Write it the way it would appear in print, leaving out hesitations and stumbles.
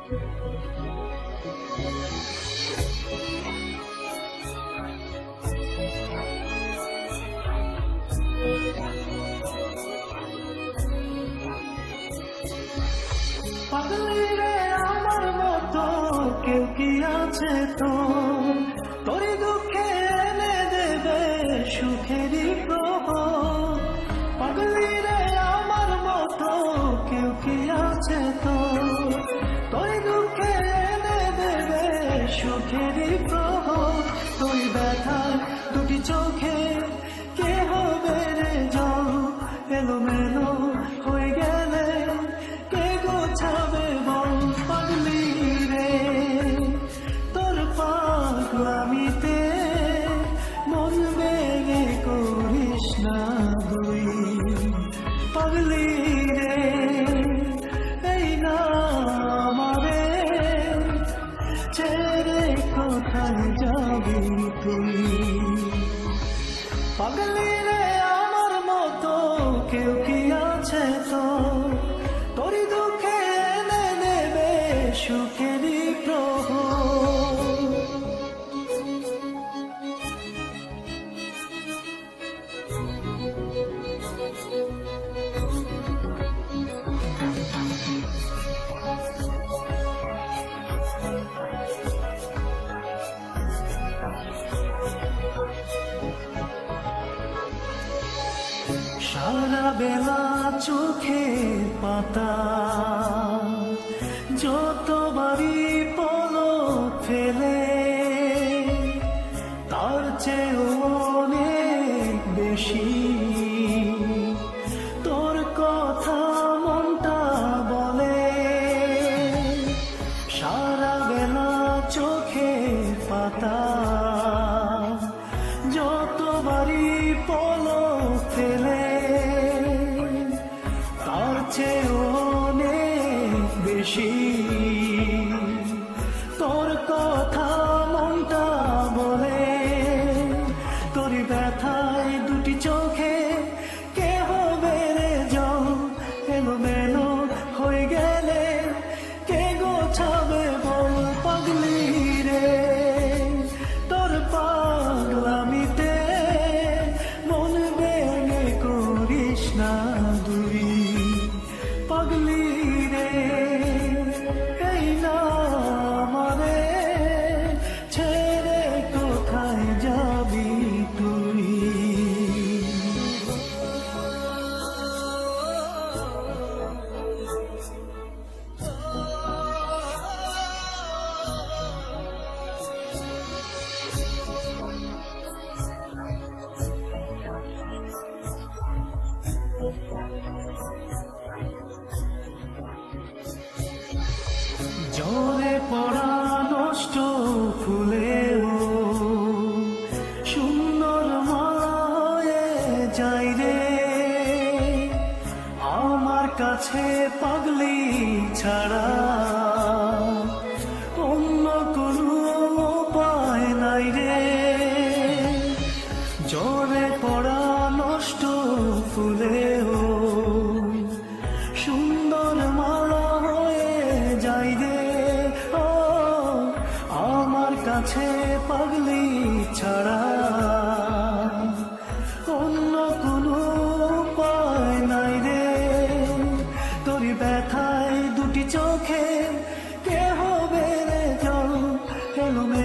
পাগলিরে আমার মতো কেউ কি আছে তো, তোর দুঃখে এনে দেবে সুখেরই প্রভাব। পাগলিরে আমার মতো কেউ কি আছে তো, তোর দুঃখে এনে দেবে সুখেরই প্রভাব। তুই ব্যথা দুটি চোখে কে হবে রে জল, এলোমেলো হয়ে গেলে কে গোছাবে বল। পাগলি রে তোর পাগলামিতে মন ভেঙে করিস না তুই। পাগলি রে এই না আমারে ছেড়ে কোথায় যাবি তুই। পাগলি রে আমার মতো কেউ কি আছে তো, তোর দুঃখে এনে নেবে সুখেরই প্রভাব। সারা বেলা চোখের পাতা যতবারই পলক ফেলে, তার চেয়েও অনেক বেশি তোর কথা মনটা বলে। সারা বেলা চোখের পাতা যতবারই পলক ফেলে, তার চেয়েও অনেক বেশি তোর কথা মনটা বলে। তোর ব্যথায় দুটি চোখে কে হবে রে জল, এলোমেলো হয়ে গেলে কে গোছাবে বল। পাগলি রে তোর পাগলামিতে মন ভেঙে করিস না তুই। পাগলি রে এই না আমারে ছেড়ে কোথায় যাবি তুই। ঝরে পড়া নষ্ট ফুলেও সুন্দর মায়ে যাই রে, আমার কাছে পাগলি ছাড়া অন্য কোনো উপায় নাই রে। ঝরে পড়া নষ্ট ফুলেও সুন্দর মালা হয়ে যাই রে। ও আমার কাছে পাগলি ছাড়া অন্য কোনো উপায় নাই রে। তোর ব্যথায় দুটি চোখে কে হবে রে জল, এলোমেলো